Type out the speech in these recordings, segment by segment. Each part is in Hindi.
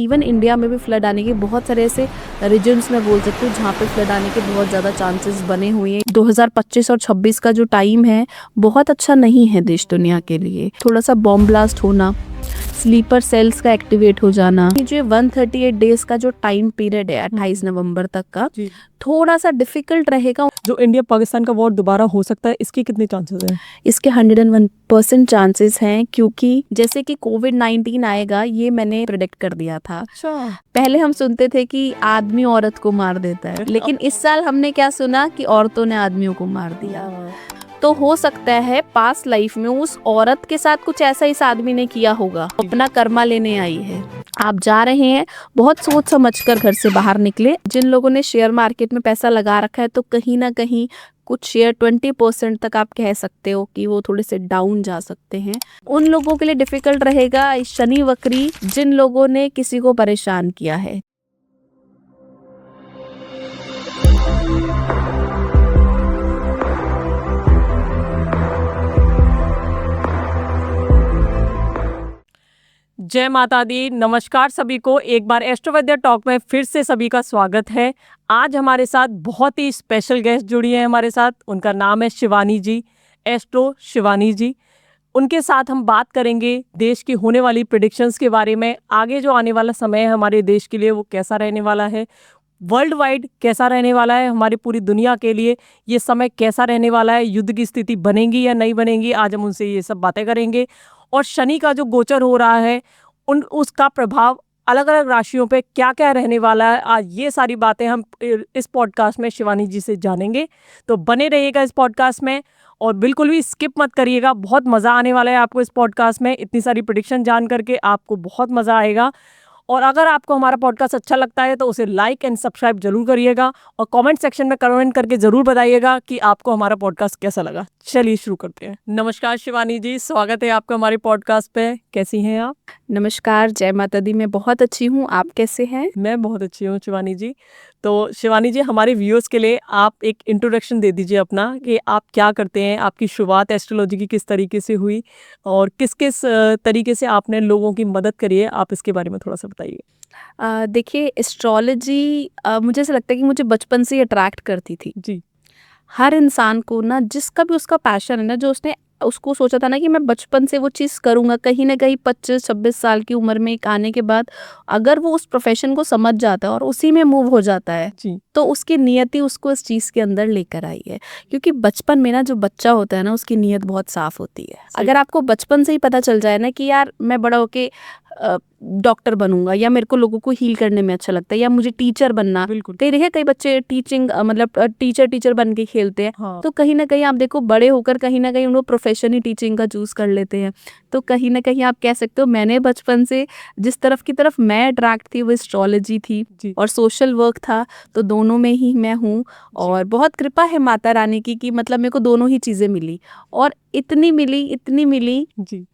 इवन इंडिया में भी फ्लड आने के बहुत सारे ऐसे रीजन्स में बोल सकती हूँ जहाँ पे फ्लड आने के बहुत ज़्यादा चांसेस बने हुए हैं। 2025 और 26 का जो टाइम है बहुत अच्छा नहीं है देश दुनिया के लिए। थोड़ा सा बॉम्ब ब्लास्ट होना, स्लीपर सेल्स का एक्टिवेट हो जाना, ये जो 138 डेज का जो टाइम पीरियड है 28 नवंबर तक का, थोड़ा सा डिफिकल्ट रहेगा। जो इंडिया पाकिस्तान का वॉर दोबारा हो सकता है, इसके कितने चांसेस हैं? इसके 101% चांसेस हैं, क्योंकि जैसे कि कोविड-19 आएगा ये मैंने प्रेडिक्ट कर दिया था। अच्छा। पहले हम सुनते थे कि आदमी औरत को मार देता है, लेकिन इस साल हमने क्या सुना कि औरतों ने आदमियों को मार दिया। तो हो सकता है पास्ट लाइफ में उस औरत के साथ कुछ ऐसा इस आदमी ने किया होगा, अपना कर्मा लेने आई है। आप जा रहे हैं, बहुत सोच समझकर घर से बाहर निकले। जिन लोगों ने शेयर मार्केट में पैसा लगा रखा है तो कहीं ना कहीं कुछ शेयर 20% तक आप कह सकते हो कि वो थोड़े से डाउन जा सकते हैं। उन लोगों के लिए डिफिकल्ट रहेगा शनि वक्री, जिन लोगों ने किसी को परेशान किया है। जय माता दी, नमस्कार सभी को। एक बार एस्ट्रोवैद्य टॉक में फिर से सभी का स्वागत है। आज हमारे साथ बहुत ही स्पेशल गेस्ट जुड़ी हैं हमारे साथ। उनका नाम है शिवानी जी, एस्ट्रो शिवानी जी। उनके साथ हम बात करेंगे देश की होने वाली प्रेडिक्शंस के बारे में। आगे जो आने वाला समय है हमारे देश के लिए वो कैसा रहने वाला है, वर्ल्ड वाइड कैसा रहने वाला है, हमारी पूरी दुनिया के लिए ये समय कैसा रहने वाला है, युद्ध की स्थिति बनेगी या नहीं बनेगी, आज हम उनसे ये सब बातें करेंगे। और शनि का जो गोचर हो रहा है उसका प्रभाव अलग अलग राशियों पे क्या क्या रहने वाला है, आज ये सारी बातें हम इस पॉडकास्ट में शिवानी जी से जानेंगे। तो बने रहिएगा इस पॉडकास्ट में और बिल्कुल भी स्किप मत करिएगा। बहुत मज़ा आने वाला है आपको इस पॉडकास्ट में। इतनी सारी प्रेडिक्शन जान करके आपको बहुत मज़ा आएगा। और अगर आपको हमारा पॉडकास्ट अच्छा लगता है तो उसे लाइक एंड सब्सक्राइब जरूर करिएगा और कमेंट सेक्शन में कमेंट करके ज़रूर बताइएगा कि आपको हमारा पॉडकास्ट कैसा लगा। चलिए शुरू करते हैं। नमस्कार शिवानी जी, स्वागत है आपका हमारे पॉडकास्ट पे। कैसी हैं आप? नमस्कार, जय माता दी। मैं बहुत अच्छी हूँ, आप कैसे हैं? मैं बहुत अच्छी हूँ शिवानी जी। तो शिवानी जी, हमारे व्यूअर्स के लिए आप एक इंट्रोडक्शन दे दीजिए अपना, कि आप क्या करते हैं, आपकी शुरुआत एस्ट्रोलॉजी की किस तरीके से हुई और किस किस तरीके से आपने लोगों की मदद करी है, आप इसके बारे में थोड़ा सा बताइए। देखिए, एस्ट्रोलॉजी मुझे ऐसा लगता है कि मुझे बचपन से ही अट्रैक्ट करती थी। जी। हर इंसान को ना, जिसका भी उसका पैशन है ना, जो उसने उसको सोचा था ना कि मैं बचपन से वो चीज़ करूँगा, कहीं ना कहीं 25-26 साल की उम्र में एक आने के बाद अगर वो उस प्रोफेशन को समझ जाता है और उसी में मूव हो जाता है, जी। तो उसकी नियति उसको इस चीज़ के अंदर लेकर आई है। क्योंकि बचपन में ना जो बच्चा होता है ना, उसकी नियत बहुत साफ होती है। अगर आपको बचपन से ही पता चल जाए ना कि यार मैं बड़ा होके डॉक्टर बनूंगा, या मेरे को लोगों को हील करने में अच्छा लगता है, या मुझे टीचर बनना। बिल्कुल। कई देखिए, कई बच्चे टीचिंग मतलब टीचर बन के खेलते हैं। हाँ। तो कहीं ना कहीं आप देखो, बड़े होकर कहीं ना कहीं उन लोग प्रोफेशन ही टीचिंग का चूज कर लेते हैं। तो कहीं ना कहीं आप कह सकते हो मैंने बचपन से जिस तरफ की तरफ मैं अट्रैक्ट थी वो एस्ट्रोलॉजी थी जी। और सोशल वर्क था। तो दोनों में ही मैं हूँ और बहुत कृपा है माता रानी की कि मतलब मेरे को दोनों ही चीज़ें मिली, और इतनी मिली जी।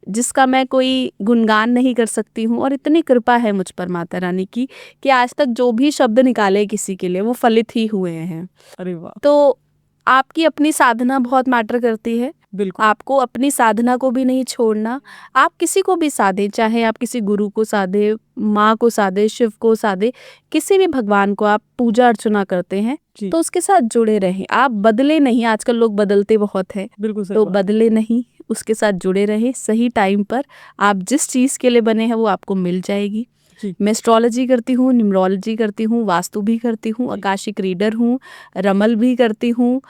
जिसका मैं कोई गुणगान नहीं कर सकती हूँ। और इतनी कृपा है मुझ पर माता रानी की कि आज तक जो भी शब्द निकाले किसी के लिए वो फलित ही हुए हैं। अरे वाह। तो आपकी अपनी साधना बहुत मैटर करती है। बिल्कुल। आपको अपनी साधना को भी नहीं छोड़ना। आप किसी को भी साधे, चाहे आप किसी गुरु को साधे, माँ को साधे, शिव को साधे, किसी भी भगवान को आप पूजा अर्चना करते हैं जी। तो उसके साथ जुड़े रहें। आप बदले नहीं, आजकल लोग बदलते बहुत है, बिल्कुल सही तो बात। बदले नहीं, उसके साथ जुड़े रहें। सही टाइम पर आप जिस चीज़ के लिए बने हैं वो आपको मिल जाएगी। जी। मैं एस्ट्रोलॉजी करती हूँ, न्यूमरोलॉजी करती हूँ, वास्तु भी करती हूँ, आकाशिक रीडर हूँ, रमल भी करती हूँ,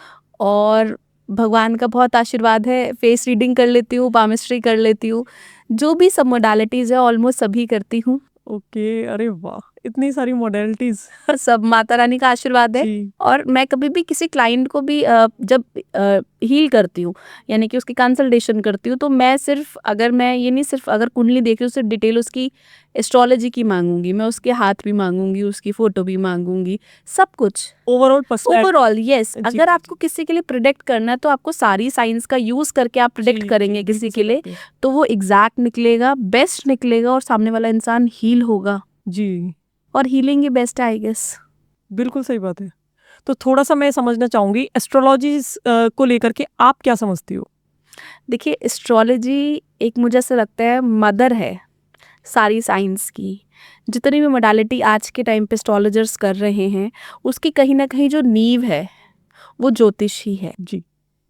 और भगवान का बहुत आशीर्वाद है, फेस रीडिंग कर लेती हूँ, पामिस्ट्री कर लेती हूँ, जो भी सब मोडालिटीज़ है ऑलमोस्ट सभी करती हूँ। ओके। अरे वाह, इतनी सारी मॉडलिटीज। सब माता रानी का आशीर्वाद है। जी। और मैं कभी भी किसी क्लाइंट को भी जब हील करती हूँ, यानी कि उसकी कंसल्टेशन करती हूँ, तो मैं सिर्फ अगर मैं ये नहीं सिर्फ अगर कुंडली देख रही हूँ, सिर्फ डिटेल उसकी एस्ट्रोलॉजी की मांगूंगी, मैं उसके हाथ भी मांगूंगी, उसकी फोटो भी मांगूंगी, सब कुछ ओवरऑल। यस, जी। अगर आपको किसी के लिए प्रिडिक्ट करना है तो आपको सारी साइंस का यूज करके आप प्रिडिक्ट जी, करेंगे जी, किसी बिल्कुल के लिए, सही बात तो वो एग्जैक्ट निकलेगा, बेस्ट निकलेगा, और सामने वाला इंसान हील होगा। है। जी। और हीलिंग ही बेस्ट है, आई गेस। बिल्कुल सही बात है। तो थोड़ा सा मैं समझना चाहूंगी एस्ट्रोलॉजी को लेकर के आप क्या समझती हो? देखिए, एस्ट्रोलॉजी एक मुझे ऐसा लगता है मदर है सारी साइंस की। जितनी भी मोडालिटी आज के टाइम पे एस्ट्रोलॉजर्स कर रहे हैं, उसकी कहीं ना कहीं जो नींव है वो ज्योतिष ही है। जी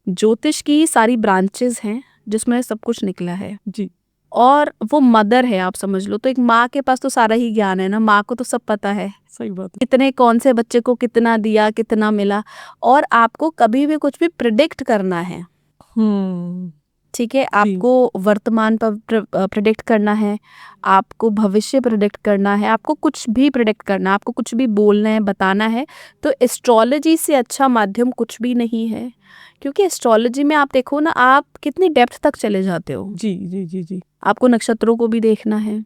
ज्योतिष की सारी ब्रांचेस हैं जिसमें सब कुछ निकला है, जी और वो मदर है, आप समझ लो। तो एक माँ के पास तो सारा ही ज्ञान है ना, माँ को तो सब पता है, सही बात है। कितने कौन से बच्चे को कितना दिया, कितना मिला। और आपको कभी भी कुछ भी प्रिडिक्ट करना है, ठीक है, आपको वर्तमान पर प्रिडिक्ट करना है, आपको भविष्य प्रिडिक्ट करना है, आपको कुछ भी प्रिडिक्ट करना है, आपको कुछ भी बोलना है, बताना है, तो एस्ट्रोलॉजी से अच्छा माध्यम कुछ भी नहीं है। क्योंकि एस्ट्रोलॉजी में आप देखो ना, आप कितनी डेप्थ तक चले जाते हो। जी जी जी जी आपको नक्षत्रों को भी देखना है,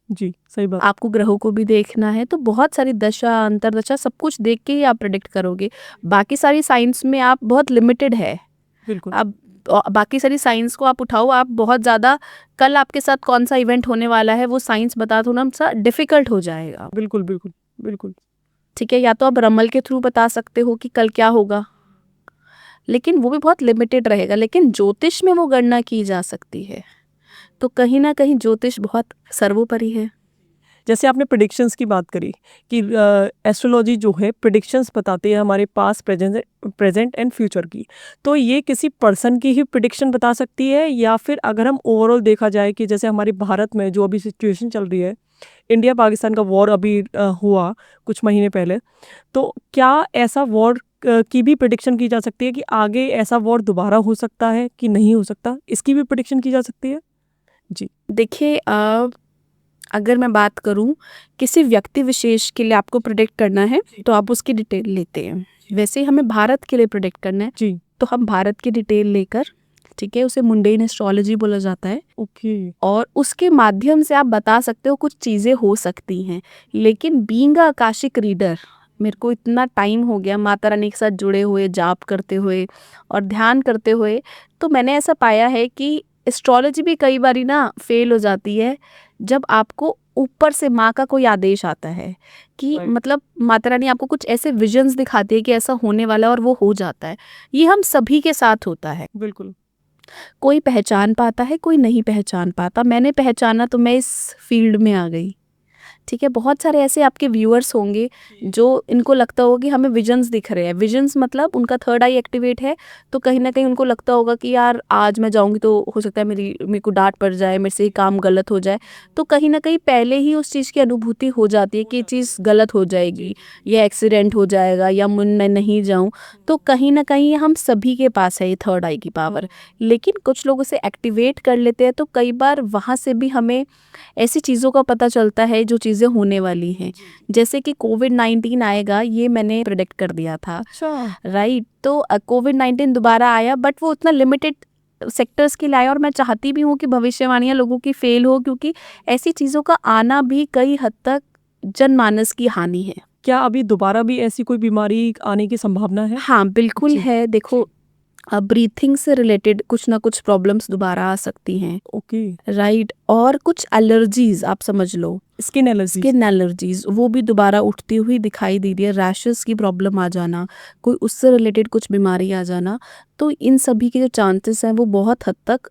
जी सही बात। आपको ग्रहों को भी देखना है, तो बहुत सारी दशा अंतरदशा सब कुछ देख के ही आप प्रिडिक्ट करोगे। बाकी सारी साइंस में आप बहुत लिमिटेड है। बिल्कुल। आप बाकी सारी साइंस को आप उठाओ, आप बहुत ज़्यादा, कल आपके साथ कौन सा इवेंट होने वाला है वो साइंस बता दो ना, सा डिफिकल्ट हो जाएगा। बिल्कुल बिल्कुल बिल्कुल। ठीक है, या तो आप रमल के थ्रू बता सकते हो कि कल क्या होगा, लेकिन वो भी बहुत लिमिटेड रहेगा। लेकिन ज्योतिष में वो गणना की जा सकती है, तो कहीं ना कहीं ज्योतिष बहुत सर्वोपरि है। जैसे आपने प्रिडिक्शंस की बात करी कि एस्ट्रोलॉजी जो है प्रिडिक्शंस बताती है हमारे पास, प्रेजेंट एंड फ्यूचर की। तो ये किसी पर्सन की ही प्रिडिक्शन बता सकती है, या फिर अगर हम ओवरऑल देखा जाए कि जैसे हमारे भारत में जो अभी सिचुएशन चल रही है, इंडिया पाकिस्तान का वॉर अभी हुआ कुछ महीने पहले, तो क्या ऐसा वॉर की भी प्रिडिक्शन की जा सकती है कि आगे ऐसा वॉर दोबारा हो सकता है कि नहीं हो सकता, इसकी भी प्रिडिक्शन की जा सकती है? जी देखिए, अगर मैं बात करूं, किसी व्यक्ति विशेष के लिए आपको प्रिडिक्ट करना है तो आप उसकी डिटेल लेते हैं। वैसे हमें भारत के लिए प्रिडिक्ट करना है, जी तो हम भारत की डिटेल लेकर, ठीक है, उसे मुंडेन एस्ट्रोलॉजी बोला जाता है, ओके। और उसके माध्यम से आप बता सकते हो कुछ चीज़ें हो सकती हैं। लेकिन बीइंग अ आकाशिक रीडर, मेरे को इतना टाइम हो गया माता रानी के साथ जुड़े हुए, जाप करते हुए और ध्यान करते हुए, तो मैंने ऐसा पाया है कि एस्ट्रोलॉजी भी कई बारी ना फेल हो जाती है जब आपको ऊपर से माँ का कोई आदेश आता है कि Right. मतलब माता रानी आपको कुछ ऐसे विजन्स दिखाती है कि ऐसा होने वाला है, और वो हो जाता है। ये हम सभी के साथ होता है। बिल्कुल। कोई पहचान पाता है, कोई नहीं पहचान पाता। मैंने पहचाना तो मैं इस फील्ड में आ गई। ठीक है, बहुत सारे ऐसे आपके व्यूअर्स होंगे जो इनको लगता होगा कि हमें विजन्स दिख रहे हैं। विजन्स मतलब उनका थर्ड आई एक्टिवेट है, तो कहीं ना कहीं उनको लगता होगा कि यार आज मैं जाऊंगी तो हो सकता है मेरे को डांट पड़ जाए, मेरे से ये काम गलत हो जाए। तो कहीं ना कहीं पहले ही उस चीज़ की अनुभूति हो जाती है कि ये चीज़ गलत हो जाएगी, या एक्सीडेंट हो जाएगा, या मैं नहीं जाऊँ। तो कहीं ना कहीं हम सभी के पास है ये थर्ड आई की पावर। लेकिन कुछ लोग उसे एक्टिवेट कर लेते हैं, तो कई बार वहाँ से भी हमें ऐसी चीज़ों का पता चलता है जो चीज़ें होने वाली हैं। जैसे कि कोविड-19 आएगा, ये मैंने प्रेडिक्ट कर दिया था, अच्छा। राइट। तो कोविड-19 दोबारा आया, बट वो उतना लिमिटेड सेक्टर्स के लिए आया, और मैं चाहती भी हूँ कि भविष्यवाणियाँ लोगों की फेल हो, क्योंकि ऐसी चीज़ों का आना भी कई हद तक जनमानस की हानि है। क्या अभी दोबारा भी ऐसी कोई बीमारी आने की संभावना है? हाँ, बिल्कुल जी। है। देखो, ब्रीथिंग से रिलेटेड कुछ ना कुछ प्रॉब्लम्स दोबारा आ सकती हैं, ओके। राइट। और कुछ एलर्जीज, आप समझ लो, स्किन एलर्जी। स्किन एलर्जीज, वो भी दोबारा उठती हुई दिखाई दे रही है। रैशेस की प्रॉब्लम आ जाना, कोई उससे रिलेटेड कुछ बीमारी आ जाना, तो इन सभी के जो चांसेस हैं वो बहुत हद तक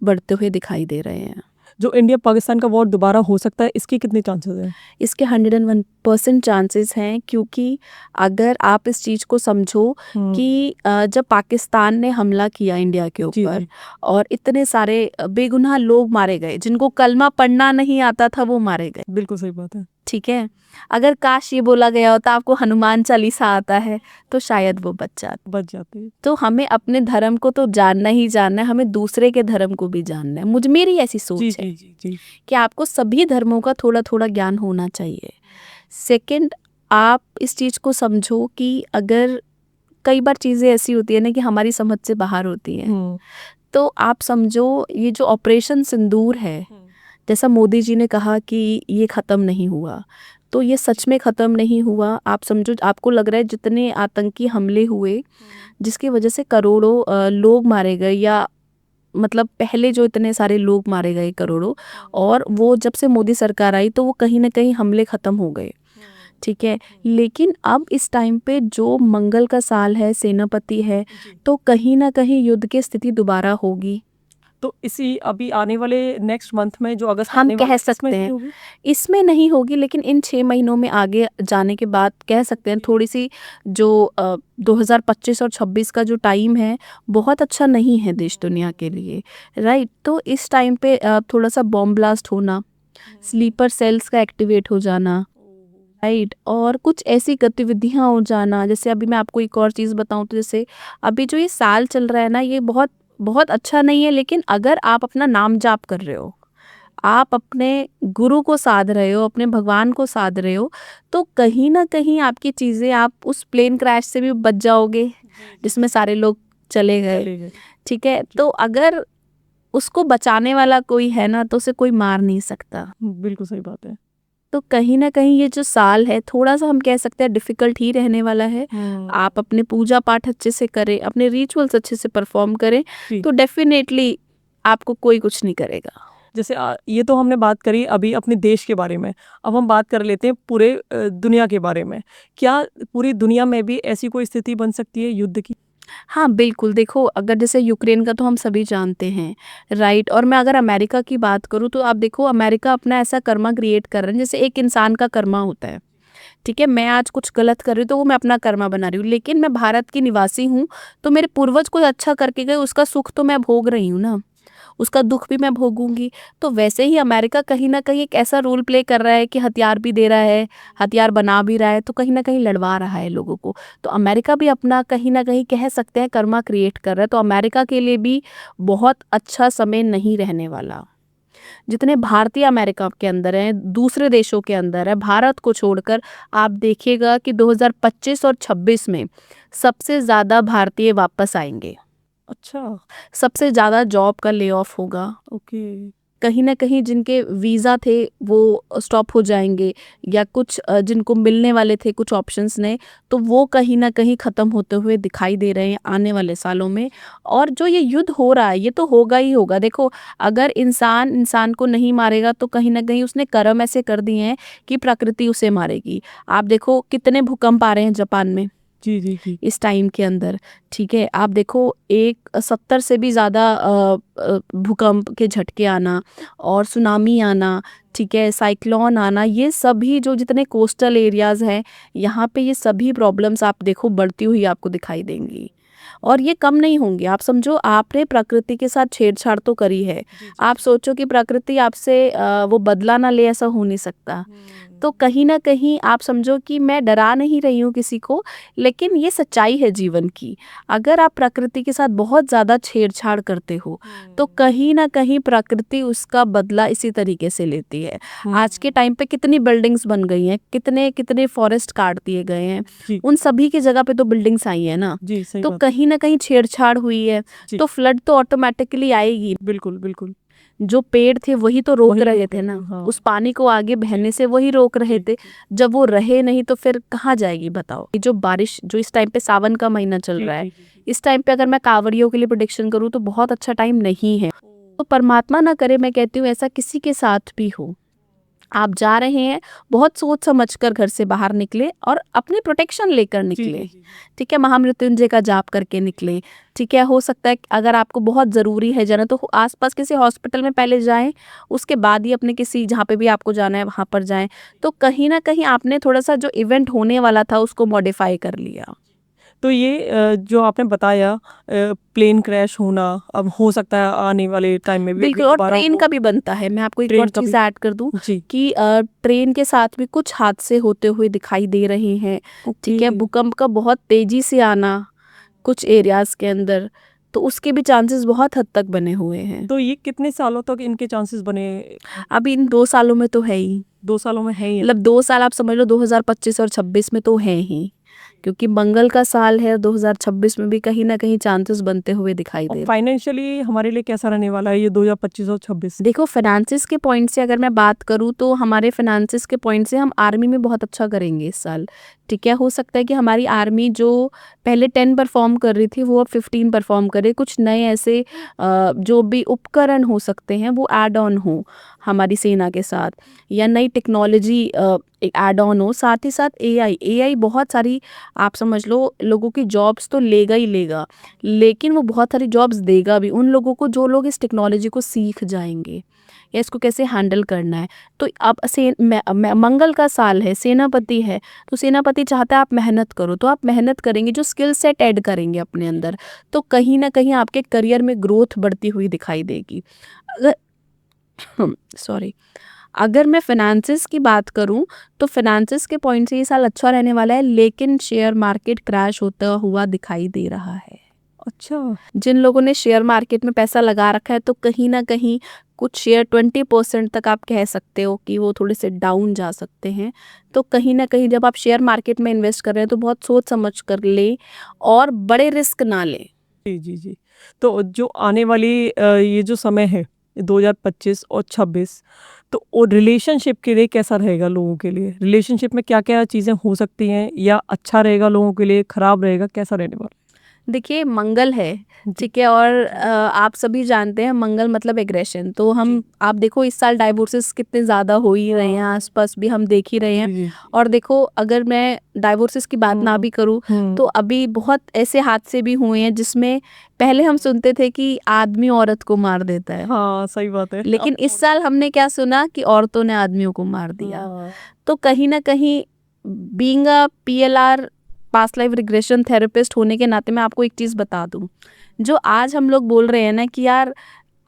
बढ़ते हुए दिखाई दे रहे हैं। जो इंडिया पाकिस्तान का वॉर दोबारा हो सकता है, इसके कितने चांसेस हैं? इसके 101% चांसेस हैं, क्योंकि अगर आप इस चीज़ को समझो कि जब पाकिस्तान ने हमला किया इंडिया के जी ऊपर, जी और इतने सारे बेगुनाह लोग मारे गए, जिनको कलमा पढ़ना नहीं आता था वो मारे गए, बिल्कुल सही बात है। ठीक है। अगर काश ये बोला गया होता आपको हनुमान चालीसा आता है, तो शायद वो बच जाते। बच जाते हैं। तो हमें अपने धर्म को तो जानना ही जानना है, हमें दूसरे के धर्म को भी जानना है। मेरी ऐसी जी सोच है जी जी जी कि आपको सभी धर्मों का थोड़ा थोड़ा ज्ञान होना चाहिए। सेकंड, आप इस चीज़ को समझो कि अगर कई बार चीज़ें ऐसी होती है ना कि हमारी समझ से बाहर होती हैं, तो आप समझो ये जो ऑपरेशन सिंदूर है, जैसा मोदी जी ने कहा कि ये ख़त्म नहीं हुआ, तो ये सच में ख़त्म नहीं हुआ। आप समझो, आपको लग रहा है जितने आतंकी हमले हुए जिसकी वजह से करोड़ों लोग मारे गए, या मतलब पहले जो इतने सारे लोग मारे गए करोड़ों, और वो जब से मोदी सरकार आई तो वो कहीं ना कहीं हमले ख़त्म हो गए, ठीक है। लेकिन अब इस टाइम पे जो मंगल का साल है, सेनापति है, तो कहीं ना कहीं युद्ध की स्थिति दोबारा होगी। तो इसी अभी आने वाले नेक्स्ट मंथ में जो अगस्त हम आने वाला कह है, इसमें सकते नहीं हैं होगी? इसमें नहीं होगी, लेकिन इन 6 महीनों में आगे जाने के बाद कह सकते हैं थोड़ी सी जो 2025 और 26 का जो टाइम है बहुत अच्छा नहीं है देश दुनिया के लिए, राइट। तो इस टाइम पे थोड़ा सा बॉम्ब ब्लास्ट होना, स्लीपर सेल्स का एक्टिवेट हो जाना, राइट, और कुछ ऐसी गतिविधियां हो जाना। जैसे अभी मैं आपको एक और चीज़ बताऊं तो जैसे अभी जो ये साल चल रहा है ना, ये बहुत बहुत अच्छा नहीं है, लेकिन अगर आप अपना नाम जाप कर रहे हो, आप अपने गुरु को साध रहे हो, अपने भगवान को साध रहे हो, तो कहीं ना कहीं आपकी चीज़ें, आप उस प्लेन क्रैश से भी बच जाओगे जिसमें सारे लोग चले गए, चले गए। ठीक है। तो अगर उसको बचाने वाला कोई है ना, तो उसे कोई मार नहीं सकता। बिल्कुल सही बात है। तो कहीं ना कहीं ये जो साल है थोड़ा सा हम कह सकते हैं डिफिकल्ट ही रहने वाला है। आप अपने पूजा पाठ अच्छे से करें, अपने रिचुअल्स अच्छे से परफॉर्म करें, जी। तो डेफिनेटली आपको कोई कुछ नहीं करेगा। जैसे ये तो हमने बात करी अभी अपने देश के बारे में, अब हम बात कर लेते हैं पूरे दुनिया के बारे में। क्या पूरी दुनिया में भी ऐसी कोई स्थिति बन सकती है युद्ध की? हाँ बिल्कुल, देखो अगर जैसे यूक्रेन का तो हम सभी जानते हैं, राइट। और मैं अगर अमेरिका की बात करूँ तो आप देखो अमेरिका अपना ऐसा कर्मा क्रिएट कर रहे हैं, जैसे एक इंसान का कर्मा होता है, ठीक है। मैं आज कुछ गलत कर रही हूँ तो वो मैं अपना कर्मा बना रही हूँ, लेकिन मैं भारत की निवासी हूँ, तो मेरे पूर्वज कोई अच्छा करके गए, उसका सुख तो मैं भोग रही हूँ ना, उसका दुख भी मैं भोगूंगी। तो वैसे ही अमेरिका कहीं ना कहीं एक ऐसा रोल प्ले कर रहा है कि हथियार भी दे रहा है, हथियार बना भी रहा है, तो कहीं ना कहीं लड़वा रहा है लोगों को। तो अमेरिका भी अपना कहीं ना कहीं कह सकते हैं कर्मा क्रिएट कर रहा है। तो अमेरिका के लिए भी बहुत अच्छा समय नहीं रहने वाला। जितने भारतीय अमेरिका के अंदर हैं, दूसरे देशों के अंदर है, भारत को छोड़कर, आप देखिएगा कि 2025 और 26 में सबसे ज़्यादा भारतीय वापस आएंगे, अच्छा। सबसे ज़्यादा जॉब का ले ऑफ होगा, ओके। कहीं ना कहीं जिनके वीज़ा थे वो स्टॉप हो जाएंगे, या कुछ जिनको मिलने वाले थे कुछ ऑप्शंस ने, तो वो कहीं ना कहीं ख़त्म होते हुए दिखाई दे रहे हैं आने वाले सालों में। और जो ये युद्ध हो रहा है ये तो होगा ही होगा। देखो अगर इंसान इंसान को नहीं मारेगा तो कहीं ना कहीं उसने कर्म ऐसे कर दिए हैं कि प्रकृति उसे मारेगी। आप देखो कितने भूकंप आ रहे हैं जापान में जी जी जी। इस टाइम के अंदर, ठीक है। आप देखो 70 से भी ज़्यादा भूकंप के झटके आना और सुनामी आना, ठीक है, साइक्लोन आना, ये सभी जो जितने कोस्टल एरियाज़ हैं यहाँ पे ये सभी प्रॉब्लम्स आप देखो बढ़ती हुई आपको दिखाई देंगी, और ये कम नहीं होंगे। आप समझो आपने प्रकृति के साथ छेड़छाड़ तो करी है, आप सोचो कि प्रकृति आपसे वो बदला ना ले, ऐसा हो नहीं सकता। तो कहीं ना कहीं आप समझो कि मैं डरा नहीं रही हूँ किसी को, लेकिन ये सच्चाई है जीवन की। अगर आप प्रकृति के साथ बहुत ज़्यादा छेड़छाड़ करते हो तो कहीं ना कहीं प्रकृति उसका बदला इसी तरीके से लेती है। आज के टाइम पे कितनी बिल्डिंग्स बन गई हैं, कितने कितने फॉरेस्ट काट दिए गए हैं, जी उन सभी की जगह पे तो बिल्डिंग्स आई है ना। जी, सही तो बात। कहीं ना कहीं छेड़छाड़ हुई है, जी। तो फ्लड तो ऑटोमेटिकली आएगी। बिल्कुल बिल्कुल। जो पेड़ थे वही तो रोक वही रहे रोक थे रहे ना, थे, हाँ। उस पानी को आगे बहने से वही रोक रहे थे। जब वो रहे नहीं तो फिर कहाँ जाएगी बताओ। ये जो बारिश जो इस टाइम पे सावन का महीना चल जी रहा है, जी जी। इस टाइम पे अगर मैं कांवड़ियों के लिए प्रेडिक्शन करूँ तो बहुत अच्छा टाइम नहीं है। तो परमात्मा ना करे, मैं कहती हूँ ऐसा किसी के साथ भी हो, आप जा रहे हैं बहुत सोच समझकर घर से बाहर निकले और अपनी प्रोटेक्शन लेकर जी निकले, जी जी। ठीक है। महामृत्युंजय का जाप करके निकले, ठीक है। हो सकता है कि अगर आपको बहुत ज़रूरी है जाना तो आसपास किसी हॉस्पिटल में पहले जाएं, उसके बाद ही अपने किसी जहाँ पे भी आपको जाना है वहाँ पर जाएं। तो कहीं ना कहीं आपने थोड़ा सा जो इवेंट होने वाला था उसको मॉडिफाई कर लिया। तो ये जो आपने बताया प्लेन क्रैश होना, अब हो सकता है आने वाले टाइम में भी अभी बिल्कुल, और दोबारा ट्रेन हो। का भी बनता है। मैं आपको एक ट्रेन और का चीज़ भी। ऐड कर दूं जी। कि ट्रेन के साथ भी कुछ हादसे होते हुए दिखाई दे रहे हैं, ठीक है। ओके। भूकंप का बहुत तेजी से आना कुछ एरियाज के अंदर, तो उसके भी चांसेस बहुत हद तक बने हुए हैं। तो ये कितने सालों तक इनके चांसेस बने? अभी इन 2 सालों में तो है ही, 2 सालों में है ही। मतलब 2 साल आप समझ लो, 2025 और 26 में तो है ही, क्योंकि मंगल का साल है। 2026 में भी कहीं ना कहीं चांसेस बनते हुए दिखाई दे और रहे हैं। फाइनेंशियली हमारे लिए कैसा रहने वाला है ये 2025 और 26? देखो फाइनेंसिस के पॉइंट से अगर मैं बात करूँ तो हमारे फाइनेंसिस के पॉइंट से हम आर्मी में बहुत अच्छा करेंगे इस साल, ठीक है। हो सकता है कि हमारी आर्मी जो पहले 10 परफॉर्म कर रही थी वो अब 15 परफॉर्म करे। कुछ नए ऐसे जो भी उपकरण हो सकते हैं वो ऐड ऑन हो हमारी सेना के साथ, या नई टेक्नोलॉजी एक ऐड ऑन हो, साथ ही साथ एआई बहुत सारी, आप समझ लो, लोगों की जॉब्स तो लेगा ही लेगा, लेकिन वो बहुत सारी जॉब्स देगा भी उन लोगों को जो लोग इस टेक्नोलॉजी को सीख जाएंगे या इसको कैसे हैंडल करना है। तो अब मंगल का साल है, सेनापति है, तो सेनापति चाहता है आप मेहनत करो, तो आप मेहनत करेंगे, जो स्किल सेट ऐड करेंगे अपने अंदर, तो कहीं ना कहीं आपके करियर में ग्रोथ बढ़ती हुई दिखाई देगी। अगर सॉरी, अगर मैं फाइनेंसिस की बात करूं तो फाइनेंसिस के पॉइंट से ये साल अच्छा रहने वाला है, लेकिन शेयर मार्केट क्रैश होता हुआ दिखाई दे रहा है। अच्छा। जिन लोगों ने शेयर मार्केट में पैसा लगा रखा है, तो कहीं ना कहीं कुछ शेयर 20% तक आप कह सकते हो कि वो थोड़े से डाउन जा सकते हैं। तो कहीं ना कहीं जब आप शेयर मार्केट में इन्वेस्ट कर रहे हैं तो बहुत सोच समझ कर ले और बड़े रिस्क ना लें। जी जी जी। तो जो आने वाली ये जो समय है 2025 और 26, तो वो रिलेशनशिप के लिए कैसा रहेगा लोगों के लिए? रिलेशनशिप में क्या क्या चीज़ें हो सकती हैं, या अच्छा रहेगा लोगों के लिए, खराब रहेगा, कैसा रहने वाला? देखिए, मंगल है, जी। ठीक है, और आप सभी जानते हैं मंगल मतलब एग्रेशन। तो हम, आप देखो इस साल डाइवोर्सेस कितने ज़्यादा हो ही रहे हैं, आसपास भी हम देख ही रहे हैं। जी जी। और देखो, अगर मैं डाइवोर्सेस की बात ना भी करूं तो अभी बहुत ऐसे हादसे भी हुए हैं जिसमें पहले हम सुनते थे कि आदमी औरत को मार देता है, हाँ, सही बात है। लेकिन इस साल हमने क्या सुना कि औरतों ने आदमियों को मार दिया। हाँ। तो कहीं ना कहीं, being a PLR, past life regression therapist होने के नाते मैं आपको एक चीज़ बता दूं, जो आज हम लोग बोल रहे हैं ना कि यार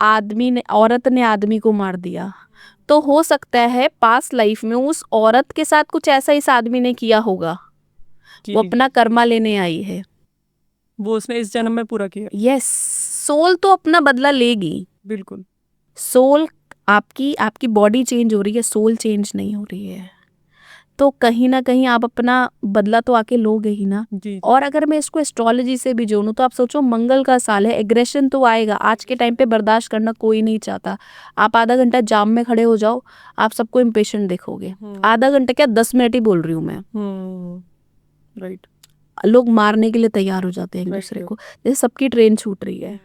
औरत ने आदमी को मार दिया, तो हो सकता है पास्ट लाइफ में उस औरत के साथ कुछ ऐसा इस आदमी ने किया होगा, जी वो जी। अपना कर्मा लेने आई है। वो उसने इस जन्म में पूरा किया। यस, सोल तो अपना बदला लेगी। बिल्कुल। सोल, आपकी आपकी बॉडी चेंज हो रही है, सोल चेंज नहीं हो रही है, तो कहीं ना कहीं आप अपना बदला तो आके लोगे ही ना। जी। और अगर मैं इसको एस्ट्रोलॉजी से भी जोड़ूं तो आप सोचो, मंगल का साल है, एग्रेशन तो आएगा। आज के टाइम पे बर्दाश्त करना कोई नहीं चाहता। आप आधा घंटा जाम में खड़े हो जाओ, आप सबको इम्पेशेंट देखोगे। आधा घंटा क्या, 10 मिनट ही बोल रही हूँ मैं। राइट। लोग मारने के लिए तैयार हो जाते हैं एक Right, दूसरे right. को, जैसे सबकी ट्रेन छूट रही है,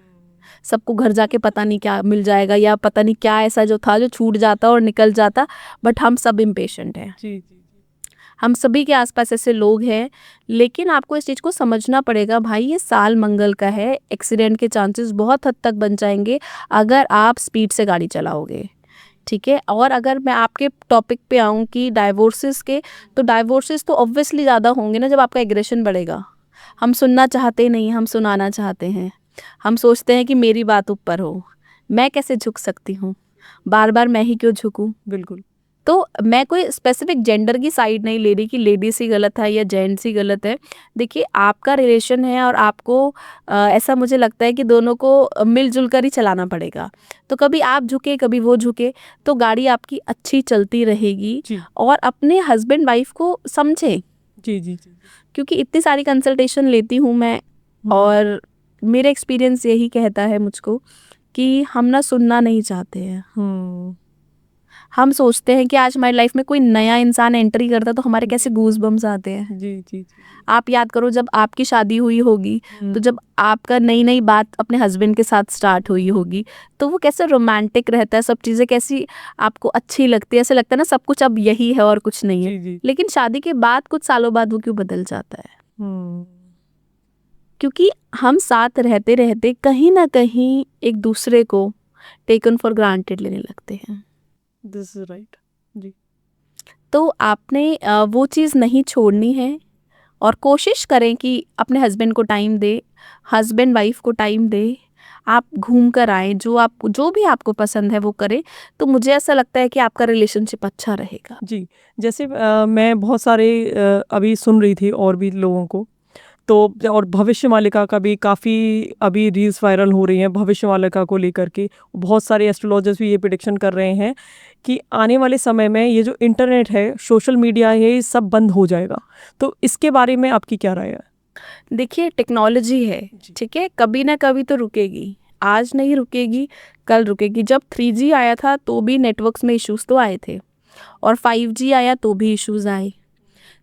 सबको घर जाके पता नहीं क्या मिल जाएगा, या पता नहीं क्या ऐसा जो था जो छूट जाता और निकल जाता, बट हम सब इम्पेशेंट हैं। जी जी। हम सभी के आसपास ऐसे लोग हैं, लेकिन आपको इस चीज़ को समझना पड़ेगा भाई, ये साल मंगल का है, एक्सीडेंट के चांसेस बहुत हद तक बन जाएंगे अगर आप स्पीड से गाड़ी चलाओगे, ठीक है। और अगर मैं आपके टॉपिक पे आऊँ कि डाइवोर्सेस के, तो डाइवोर्सेस तो ऑब्वियसली ज़्यादा होंगे ना जब आपका एग्रेशन बढ़ेगा। हम सुनना चाहते नहीं, हम सुनाना चाहते हैं। हम सोचते हैं कि मेरी बात ऊपर हो, मैं कैसे झुक सकती हूँ, बार बार मैं ही क्यों झुकूँ। बिल्कुल। तो मैं कोई स्पेसिफिक जेंडर की साइड नहीं ले रही कि लेडीज ही गलत है या जेंट्स ही गलत है। देखिए, आपका रिलेशन है और आपको ऐसा मुझे लगता है कि दोनों को मिलजुल कर ही चलाना पड़ेगा। तो कभी आप झुके, कभी वो झुके, तो गाड़ी आपकी अच्छी चलती रहेगी। जी और अपने हस्बैंड वाइफ को समझे, जी जी जी। क्योंकि इतनी सारी कंसल्टेशन लेती हूँ मैं, और मेरा एक्सपीरियंस यही कहता है मुझको कि हम ना सुनना नहीं चाहते हैं। हम सोचते हैं कि आज हमारी लाइफ में कोई नया इंसान एंट्री करता है तो हमारे कैसे गूज बम्स आते हैं। जी जी जी। आप याद करो, जब आपकी शादी हुई होगी, तो जब आपका नई नई बात अपने हस्बैंड के साथ स्टार्ट हुई होगी, तो वो कैसे रोमांटिक रहता है, सब चीज़ें कैसी आपको अच्छी लगती है, ऐसे लगता है ना सब कुछ अब यही है और कुछ नहीं जी है। जी। लेकिन शादी के बाद कुछ सालों बाद वो क्यों बदल जाता है? क्योंकि हम साथ रहते रहते कहीं ना कहीं एक दूसरे को टेकन फॉर ग्रांटेड लेने लगते हैं। This is right. जी। तो आपने वो चीज़ नहीं छोड़नी है, और कोशिश करें कि अपने हस्बैंड को टाइम दे, हस्बैंड वाइफ को टाइम दे, आप घूम कर आएँ, जो भी आपको पसंद है वो करें, तो मुझे ऐसा लगता है कि आपका रिलेशनशिप अच्छा रहेगा। जी। जैसे मैं बहुत सारे अभी सुन रही थी और भी लोगों को, तो और भविष्यमालिका का भी काफ़ी अभी रील्स वायरल हो रही हैं भविष्यमालिका को लेकर के। बहुत सारे एस्ट्रोलॉजर्स भी ये प्रिडिक्शन कर रहे हैं कि आने वाले समय में ये जो इंटरनेट है, सोशल मीडिया है, ये सब बंद हो जाएगा। तो इसके बारे में आपकी क्या राय है? देखिए, टेक्नोलॉजी है, ठीक है, कभी ना कभी तो रुकेगी, आज नहीं रुकेगी, कल रुकेगी। जब 3G आया था तो भी नेटवर्क्स में इश्यूज तो आए थे, और 5G आया तो भी इश्यूज आए।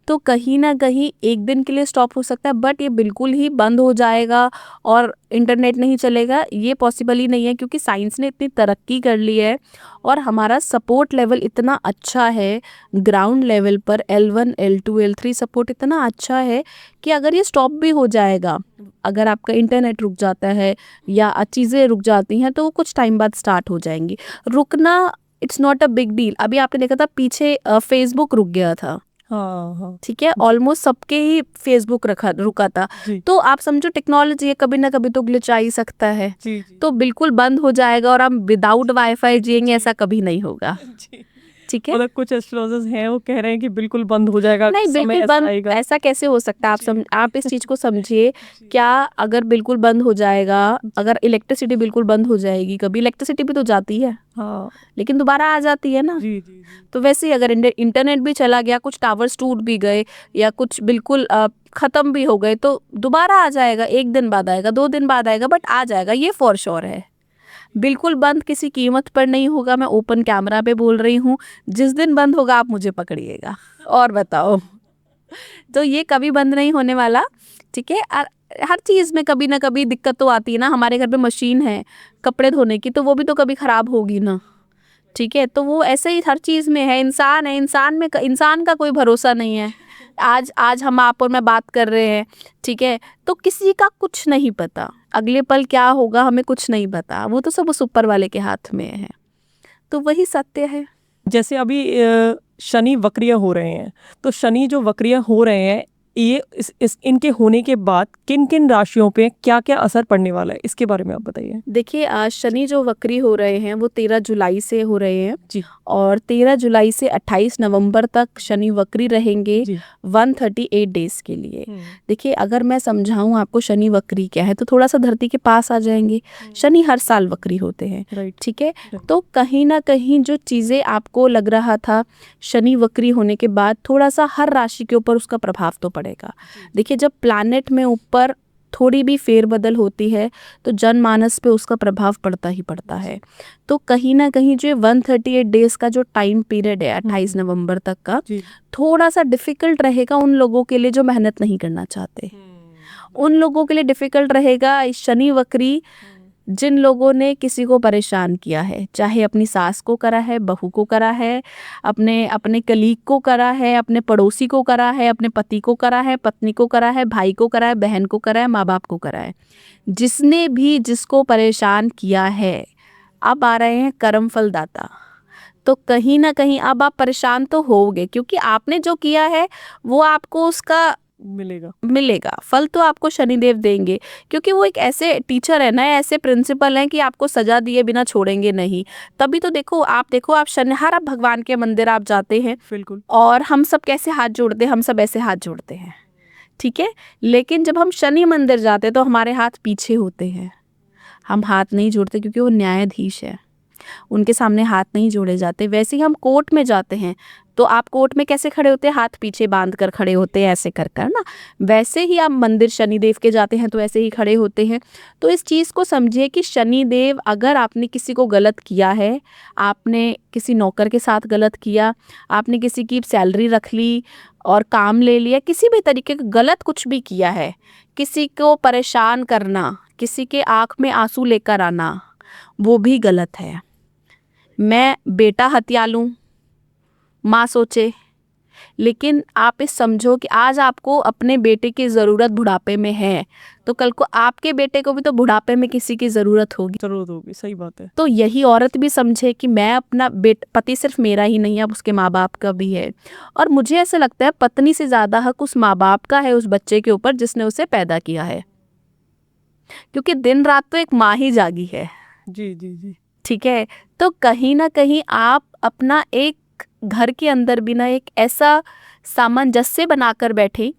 तो कहीं ना कहीं एक दिन के लिए स्टॉप हो सकता है, बट ये बिल्कुल ही बंद हो जाएगा और इंटरनेट नहीं चलेगा, ये पॉसिबल ही नहीं है, क्योंकि साइंस ने इतनी तरक्की कर ली है और हमारा सपोर्ट लेवल इतना अच्छा है। ग्राउंड लेवल पर L1 L2 L3 सपोर्ट इतना अच्छा है कि अगर ये स्टॉप भी हो जाएगा, अगर आपका इंटरनेट रुक जाता है या चीज़ें रुक जाती हैं, तो वो कुछ टाइम बाद स्टार्ट हो जाएंगी। रुकना it's not a big deal. अभी आपने देखा था पीछे फेसबुक रुक गया था, हाँ हाँ ठीक है, ऑलमोस्ट सबके ही फेसबुक रुका था। जी तो आप समझो टेक्नोलॉजी है, कभी ना कभी तो ग्लिच आ ही सकता है। जी जी तो बिल्कुल बंद हो जाएगा और हम विदाउट वाईफाई जिएंगे, ऐसा कभी नहीं होगा, जी। ठीक है। मतलब कुछ एस्ट्रोलॉजर्स हैं वो कह रहे हैं कि बिल्कुल बंद हो जाएगा, नहीं, समय बिल्कुल ऐसा बंद आएगा। ऐसा कैसे हो सकता है? जी। आप इस चीज को समझिए। जी। क्या अगर बिल्कुल बंद हो जाएगा, अगर इलेक्ट्रिसिटी बिल्कुल बंद हो जाएगी, कभी इलेक्ट्रिसिटी भी तो जाती है हाँ लेकिन दोबारा आ जाती है ना। जी जी जी तो वैसे ही अगर इंटरनेट भी चला गया, कुछ टावर्स टूट भी गए या कुछ बिल्कुल खत्म भी हो गए, तो दोबारा आ जाएगा। एक दिन बाद आएगा, 2 दिन बाद आएगा, बट आ जाएगा, ये फॉर श्योर है। बिल्कुल बंद किसी कीमत पर नहीं होगा। मैं ओपन कैमरा पे बोल रही हूँ, जिस दिन बंद होगा आप मुझे पकड़िएगा और बताओ। तो ये कभी बंद नहीं होने वाला, ठीक है। और हर चीज़ में कभी ना कभी दिक्कत तो आती है ना। हमारे घर पे मशीन है कपड़े धोने की, तो वो भी तो कभी ख़राब होगी ना, ठीक है। तो वो ऐसे ही हर चीज़ में है। इंसान है, इंसान का कोई भरोसा नहीं है। आज हम आप और मैं बात कर रहे हैं, ठीक है, तो किसी का कुछ नहीं पता, अगले पल क्या होगा हमें कुछ नहीं पता। वो तो सब उस ऊपर वाले के हाथ में है। तो वही सत्य है। जैसे अभी शनि वक्रिय हो रहे हैं, तो शनि जो वक्रिय हो रहे हैं, ये इनके होने के बाद किन किन राशियों पे क्या क्या असर पड़ने वाला है, इसके बारे में आप बताइए। देखिए, आज शनि जो वक्री हो रहे हैं वो 13 जुलाई से हो रहे हैं जी और 13 जुलाई से 28 नवंबर तक शनि वक्री रहेंगे जी 138 डेज के लिए। देखिए, अगर मैं समझाऊं आपको शनि वक्री क्या है, तो थोड़ा सा धरती के पास आ जाएंगे। शनि हर साल वक्री होते हैं, राइट। ठीक है। तो कहीं ना कहीं जो चीज़ें आपको लग रहा था शनि वक्री होने के बाद, थोड़ा सा हर राशि के ऊपर उसका प्रभाव तो पड़ेगा। देखिए, जब प्लैनेट में ऊपर थोड़ी भी फेरबदल होती है तो जनमानस पे उसका प्रभाव पड़ता ही पड़ता है। तो कहीं ना कहीं जो 138 डेज का जो टाइम पीरियड है 28 नवंबर तक का, जी थोड़ा सा डिफिकल्ट रहेगा उन लोगों के लिए जो मेहनत नहीं करना चाहते। उन लोगों के लिए डिफिकल्ट रहेगा इस शनि वक्री, जिन लोगों ने किसी को परेशान किया है, चाहे अपनी सास को करा है, बहू को करा है, अपने अपने कलीग को करा है, अपने पड़ोसी को करा है, अपने पति को करा है, पत्नी को करा है, भाई को करा है, बहन को करा है, माँ बाप को करा है। जिसने भी जिसको परेशान किया है, अब आ रहे हैं कर्म फल दाता। तो कहीं ना कहीं अब आप परेशान तो होगे, क्योंकि आपने जो किया है वो आपको उसका मिलेगा फल तो आपको शनिदेव देंगे, क्योंकि वो एक ऐसे टीचर है ना, ऐसे प्रिंसिपल हैं कि आपको सजा दिए बिना छोड़ेंगे नहीं। तभी तो देखो आप शनि, हर आप भगवान के मंदिर आप जाते हैं, बिल्कुल। और हम सब कैसे हाथ जोड़ते हैं? हम सब ऐसे हाथ जोड़ते हैं, ठीक है। लेकिन जब हम शनि मंदिर जाते हैं तो हमारे हाथ पीछे होते हैं, हम हाथ नहीं जोड़ते, क्योंकि वो न्यायाधीश है, उनके सामने हाथ नहीं जोड़े जाते। वैसे ही हम कोर्ट में जाते हैं तो आप कोर्ट में कैसे खड़े होते हैं? हाथ पीछे बांध कर खड़े होते हैं, ऐसे कर कर ना। वैसे ही आप मंदिर शनिदेव के जाते हैं तो ऐसे ही खड़े होते हैं। तो इस चीज़ को समझिए कि शनिदेव, अगर आपने किसी को गलत किया है, आपने किसी नौकर के साथ गलत किया, आपने किसी की सैलरी रख ली और काम ले लिया, किसी भी तरीके का गलत कुछ भी किया है, किसी को परेशान करना, किसी के आँख में आंसू लेकर आना, वो भी गलत है। मैं बेटा हत्या लूँ, माँ सोचे, लेकिन आप इस समझो कि आज आपको अपने बेटे की ज़रूरत बुढ़ापे में है, तो कल को आपके बेटे को भी तो बुढ़ापे में किसी की ज़रूरत होगी। सही बात है। तो यही औरत भी समझे कि मैं अपना पति सिर्फ मेरा ही नहीं है, अब उसके माँ बाप का भी है। और मुझे ऐसा लगता है पत्नी से ज़्यादा हक उस माँ बाप का है उस बच्चे के ऊपर जिसने उसे पैदा किया है, क्योंकि दिन रात तो एक माँ ही जागी है। जी जी जी ठीक है। तो कहीं ना कहीं आप अपना एक घर के अंदर भी ना एक ऐसा सामंजस्य बनाकर बैठे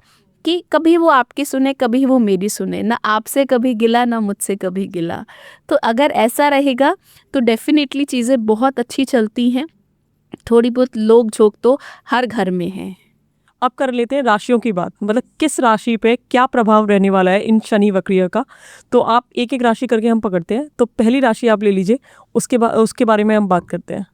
कि कभी वो आपकी सुने, कभी वो मेरी सुने, ना आपसे कभी गिला ना मुझसे कभी गिला। तो अगर ऐसा रहेगा तो डेफिनेटली चीज़ें बहुत अच्छी चलती हैं। थोड़ी बहुत लोग झोंक तो हर घर में है। अब कर लेते हैं राशियों की बात, मतलब किस राशि पे क्या प्रभाव रहने वाला है इन शनि वक्रिय का। तो आप एक एक राशि करके हम पकड़ते हैं। तो पहली राशि आप ले लीजिए, उसके बारे में हम बात करते हैं।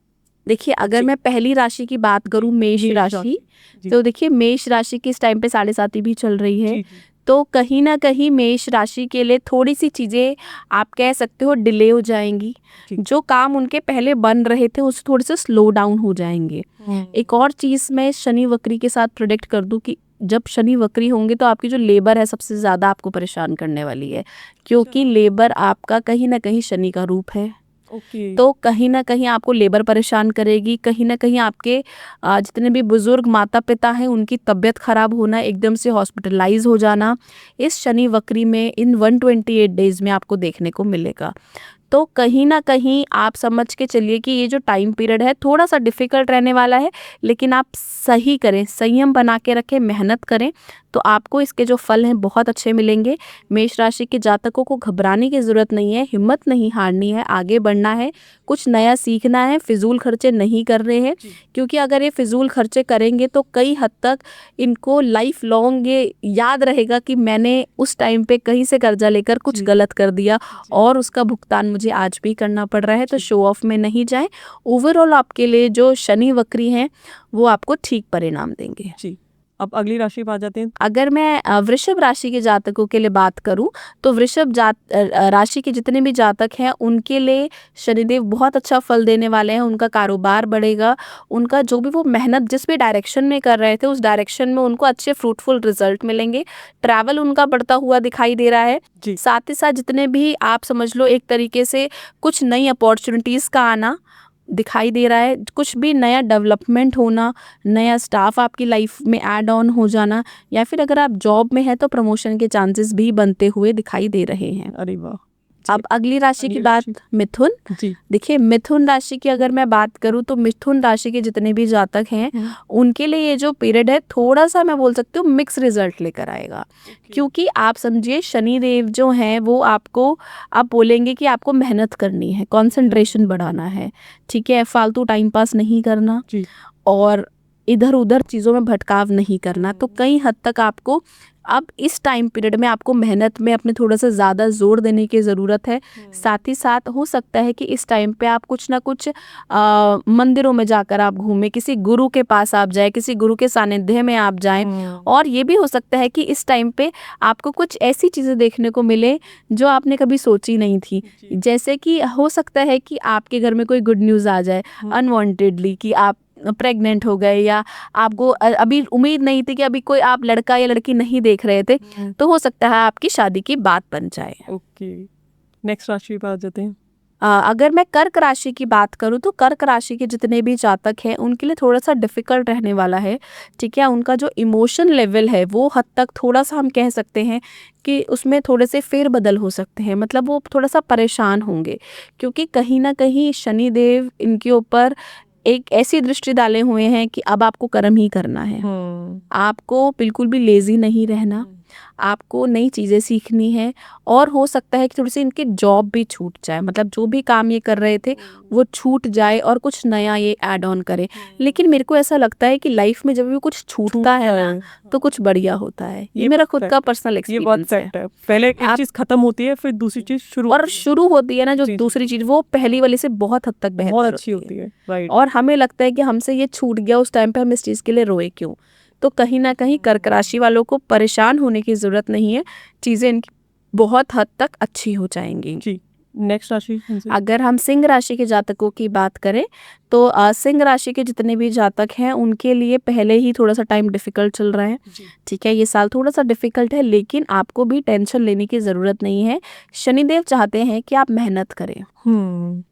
देखिए अगर जी। मैं पहली राशि की बात करूं, मेष मेष राशि, जी। तो देखिए मेष राशि की इस टाइम पे 7.5 भी चल रही है। जी, जी। तो कहीं ना कहीं मेष राशि के लिए थोड़ी सी चीज़ें आप कह सकते हो डिले हो जाएंगी। जी। जो काम उनके पहले बन रहे थे उससे थोड़े से स्लो डाउन हो जाएंगे। एक और चीज़ मैं शनि वक्री के साथ प्रोडिक्ट कर दूं कि जब शनि वक्री होंगे तो आपकी जो लेबर है सबसे ज़्यादा आपको परेशान करने वाली है, क्योंकि लेबर आपका कहीं ना कहीं शनि का रूप है। ओके। तो कहीं ना कहीं आपको लेबर परेशान करेगी, कहीं ना कहीं आपके जितने भी बुजुर्ग माता पिता हैं उनकी तबीयत खराब होना, एकदम से हॉस्पिटलाइज हो जाना इस शनि वक्री में इन 128 डेज में आपको देखने को मिलेगा। तो कहीं ना कहीं आप समझ के चलिए कि ये जो टाइम पीरियड है थोड़ा सा डिफ़िकल्ट रहने वाला है, लेकिन आप सही करें, संयम बना के रखें, मेहनत करें तो आपको इसके जो फल हैं बहुत अच्छे मिलेंगे। मेष राशि के जातकों को घबराने की ज़रूरत नहीं है, हिम्मत नहीं हारनी है, आगे बढ़ना है, कुछ नया सीखना है, फिजूल खर्चे नहीं कर रहे हैं, क्योंकि अगर ये फिजूल खर्चे करेंगे तो कई हद तक इनको लाइफ लॉन्ग ये याद रहेगा कि मैंने उस टाइम पे कहीं से कर्जा लेकर कुछ गलत कर दिया और उसका भुगतान मुझे आज भी करना पड़ रहा है। तो शो ऑफ में नहीं जाएं। ओवरऑल आपके लिए जो शनि वक्री हैं वो आपको ठीक परिणाम देंगे। जी। अब अगली राशि पे आ जाते हैं। अगर मैं वृषभ राशि के जातकों के लिए बात करूं तो वृषभ राशि के जितने भी जातक हैं उनके लिए शनिदेव बहुत अच्छा फल देने वाले हैं। उनका कारोबार बढ़ेगा, उनका जो भी वो मेहनत जिस भी डायरेक्शन में कर रहे थे उस डायरेक्शन में उनको अच्छे फ्रूटफुल रिजल्ट मिलेंगे। ट्रैवल उनका बढ़ता हुआ दिखाई दे रहा है। जी। साथ ही साथ जितने भी आप समझ लो एक तरीके से कुछ नई अपॉर्चुनिटीज़ का आना दिखाई दे रहा है, कुछ भी नया डेवलपमेंट होना, नया स्टाफ आपकी लाइफ में ऐड ऑन हो जाना, या फिर अगर आप जॉब में हैं तो प्रमोशन के चांसेस भी बनते हुए दिखाई दे रहे हैं। अरे वाह। अब अगली राशि की अगली बात राशि। मिथुन। जी। देखिए मिथुन राशि की अगर मैं बात करूं तो मिथुन राशि के जितने भी जातक हैं उनके लिए ये जो पीरियड है थोड़ा सा मैं बोल सकती हूँ मिक्स रिजल्ट लेकर आएगा, क्योंकि आप समझिए शनिदेव जो हैं वो आपको आप बोलेंगे कि आपको मेहनत करनी है, कंसंट्रेशन बढ़ाना है, ठीक है, फालतू टाइम पास नहीं करना जी। और इधर उधर चीज़ों में भटकाव नहीं करना। तो कई हद तक आपको अब इस टाइम पीरियड में आपको मेहनत में अपने थोड़ा सा ज़्यादा जोर देने की ज़रूरत है। साथ ही साथ हो सकता है कि इस टाइम पे आप कुछ ना कुछ मंदिरों में जाकर आप घूमें, किसी गुरु के पास आप जाएं, किसी गुरु के सानिध्य में आप जाएं। और ये भी हो सकता है कि इस टाइम पे आपको कुछ ऐसी चीज़ें देखने को मिले जो आपने कभी सोची नहीं थी। जैसे कि हो सकता है कि आपके घर में कोई गुड न्यूज़ आ जाए अनवांटेडली कि आप प्रेग्नेंट हो गए, या आपको अभी उम्मीद नहीं थी कि अभी कोई आप लड़का या लड़की नहीं देख रहे थे, तो हो सकता है आपकी शादी की बात बन जाए। ओके। नेक्स्ट राशि पे आ जाते हैं। अगर मैं कर्क राशि की बात करूं तो कर्क राशि के जितने भी जातक हैं उनके लिए थोड़ा सा डिफिकल्ट रहने वाला है, ठीक है। उनका जो इमोशन लेवल है वो हद तक थोड़ा सा हम कह सकते हैं कि उसमें थोड़े से फेरबदल हो सकते हैं, मतलब वो थोड़ा सा परेशान होंगे, क्योंकि कहीं ना कहीं शनिदेव इनके ऊपर एक ऐसी दृष्टि डाले हुए हैं कि अब आपको कर्म ही करना है, आपको बिल्कुल भी लेजी नहीं रहना, आपको नई चीज़ें सीखनी है। और हो सकता है कि थोड़ी सी इनकी जॉब भी छूट जाए, मतलब जो भी काम ये कर रहे थे वो छूट जाए और कुछ नया ये ऐड ऑन करे। लेकिन मेरे को ऐसा लगता है कि लाइफ में जब भी कुछ छूटता है ना तो कुछ बढ़िया होता है। ये मेरा खुद का पर्सनल एक्सपीरियंस है। पहले एक चीज खत्म होती है फिर दूसरी चीज शुरू होती है ना, जो दूसरी चीज वो पहली वाली से बहुत हद तक बहुत अच्छी होती है। राइट। और हमें लगता है कि हमसे ये छूट गया, उस टाइम पे हम इस चीज के लिए रोए क्यों। तो कहीं ना कहीं कर्क राशि वालों को परेशान होने की जरूरत नहीं है, चीजें इनकी बहुत हद तक अच्छी हो जाएंगी। जी। नेक्स्ट राशि। अगर हम सिंह राशि के जातकों की बात करें तो सिंह राशि के जितने भी जातक हैं उनके लिए पहले ही थोड़ा सा टाइम डिफिकल्ट चल रहा है, ठीक है। ये साल थोड़ा सा डिफिकल्ट है, लेकिन आपको भी टेंशन लेने की ज़रूरत नहीं है। शनिदेव चाहते हैं कि आप मेहनत करें,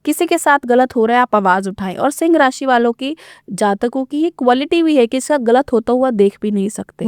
किसी के साथ गलत हो रहा है आप आवाज़ उठाएं। और सिंह राशि वालों की जातकों की ये क्वालिटी भी है कि इसका गलत होता हुआ देख भी नहीं सकते।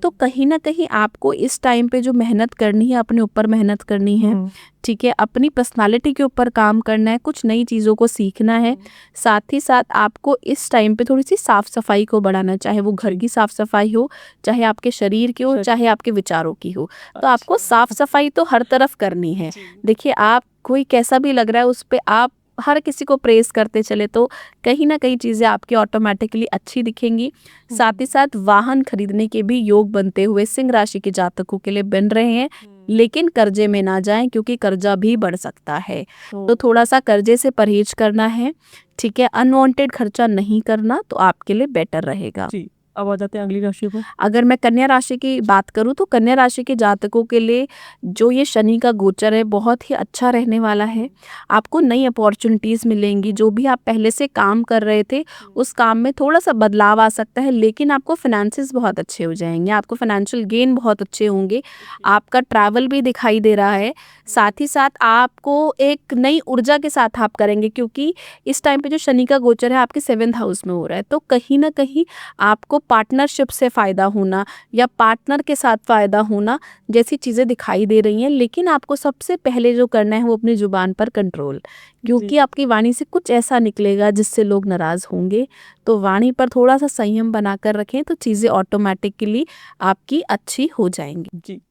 तो कहीं ना कहीं आपको इस टाइम पे जो मेहनत करनी है अपने ऊपर मेहनत करनी है, ठीक है, अपनी पर्सनालिटी के ऊपर काम करना है, कुछ नई चीज़ों को सीखना है। साथ ही साथ आपको इस टाइम पे थोड़ी सी साफ सफाई को बढ़ाना, चाहे वो घर की साफ सफाई हो, चाहे आपके शरीर की हो, चाहे आपके विचारों की हो। तो आपको साफ सफाई तो हर तरफ करनी है। देखिए आप कोई कैसा भी लग रहा है उस पर आप हर किसी को प्रेस करते चले तो कहीं ना कहीं चीज़ें आपकी ऑटोमेटिकली अच्छी दिखेंगी। साथ ही साथ वाहन खरीदने के भी योग बनते हुए सिंह राशि के जातकों के लिए बन रहे हैं। लेकिन कर्जे में ना जाएं क्योंकि कर्जा भी बढ़ सकता है। तो तो थोड़ा सा कर्जे से परहेज करना है, ठीक है। अनवांटेड खर्चा नहीं करना तो आपके लिए बेटर रहेगा। जी, अब आ जाते हैं अगली राशि पर। अगर मैं कन्या राशि की बात करूं तो कन्या राशि के जातकों के लिए जो ये शनि का गोचर है बहुत ही अच्छा रहने वाला है। आपको नई अपॉर्चुनिटीज़ मिलेंगी। जो भी आप पहले से काम कर रहे थे उस काम में थोड़ा सा बदलाव आ सकता है, लेकिन आपको फिनेंसेस बहुत अच्छे हो जाएंगे। आपको फाइनेंशियल गेन बहुत अच्छे होंगे। आपका ट्रैवल भी दिखाई दे रहा है। साथ ही साथ आपको एक नई ऊर्जा के साथ आप करेंगे, क्योंकि इस टाइम पे जो शनि का गोचर है आपके 7th हाउस में हो रहा है। तो कहीं ना कहीं आपको पार्टनरशिप से फ़ायदा होना या पार्टनर के साथ फ़ायदा होना जैसी चीज़ें दिखाई दे रही हैं। लेकिन आपको सबसे पहले जो करना है वो अपनी ज़ुबान पर कंट्रोल, क्योंकि आपकी वाणी से कुछ ऐसा निकलेगा जिससे लोग नाराज़ होंगे। तो वाणी पर थोड़ा सा संयम बनाकर रखें तो चीज़ें ऑटोमेटिकली आपकी अच्छी हो जाएंगी। जी,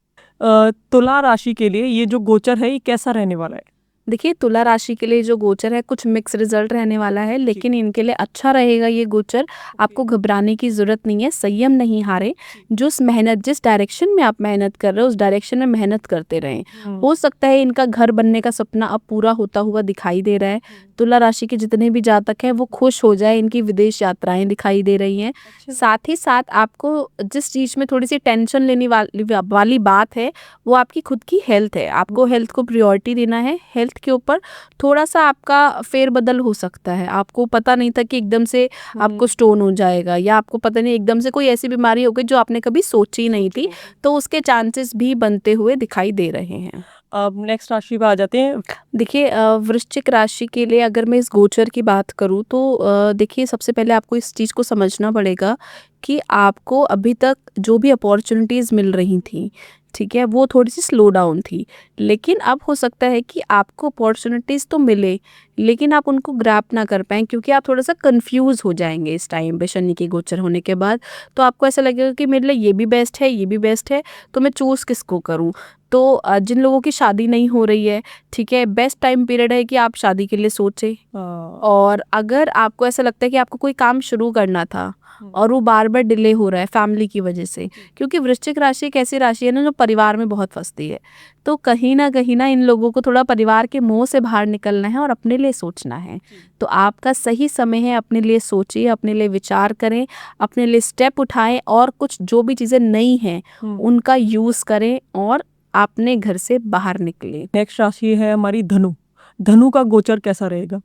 तुला राशि के लिए ये जो गोचर है ये कैसा रहने वाला है? देखिए, तुला राशि के लिए जो गोचर है कुछ मिक्स रिजल्ट रहने वाला है, लेकिन इनके लिए अच्छा रहेगा ये गोचर। आपको घबराने की ज़रूरत नहीं है, संयम नहीं हारें। जिस डायरेक्शन में आप मेहनत कर रहे हो उस डायरेक्शन में मेहनत करते रहें। हो सकता है इनका घर बनने का सपना अब पूरा होता हुआ दिखाई दे रहा है। तुला राशि के जितने भी जातक हैं वो खुश हो जाए, इनकी विदेश यात्राएं दिखाई दे रही हैं। साथ ही साथ आपको जिस चीज़ में थोड़ी सी टेंशन लेने वाली बात है वो आपकी खुद की हेल्थ है। आपको हेल्थ को प्रायोरिटी देना है। हेल्थ के ऊपर थोड़ा सा आपका फेरबदल हो सकता है। आपको पता नहीं था कि एकदम से आपको स्टोन हो जाएगा, या आपको पता नहीं एकदम से कोई ऐसी बीमारी हो गई जो आपने कभी सोची नहीं थी, तो उसके चांसेस भी बनते हुए दिखाई दे रहे हैं। अब नेक्स्ट राशि पे आ जाते हैं। देखिए, वृश्चिक राशि के लिए अगर मैं इस गोचर की बात करूँ तो देखिए, सबसे पहले आपको इस चीज़ को समझना पड़ेगा कि आपको अभी तक जो भी अपॉर्चुनिटीज़ मिल रही थी, ठीक है, वो थोड़ी सी स्लो डाउन थी। लेकिन अब हो सकता है कि आपको अपॉर्चुनिटीज़ तो मिले, लेकिन आप उनको ग्रैब ना कर पाएँ, क्योंकि आप थोड़ा सा कंफ्यूज हो जाएंगे इस टाइम पे शनि के गोचर होने के बाद। तो आपको ऐसा लगेगा कि मेरे लिए ये भी बेस्ट है, ये भी बेस्ट है, तो मैं चूज़ किसको करूँ। तो जिन लोगों की शादी नहीं हो रही है, ठीक है, बेस्ट टाइम पीरियड है कि आप शादी के लिए सोचें। और अगर आपको ऐसा लगता है कि आपको कोई काम शुरू करना था और वो बार बार डिले हो रहा है फैमिली की वजह से, क्योंकि वृश्चिक राशि एक ऐसी राशि है ना जो परिवार में बहुत फंसती है। तो कहीं ना इन लोगों को थोड़ा परिवार के मोह से बाहर निकलना है और अपने लिए सोचना है। तो आपका सही समय है, अपने लिए सोचिए, अपने लिए विचार करें, अपने लिए स्टेप उठाएं और कुछ जो भी चीज़ें नई हैं उनका यूज़ करें और अपने घर से बाहर निकले। नेक्स्ट राशि है हमारी धनु। धनु का गोचर कैसा रहेगा?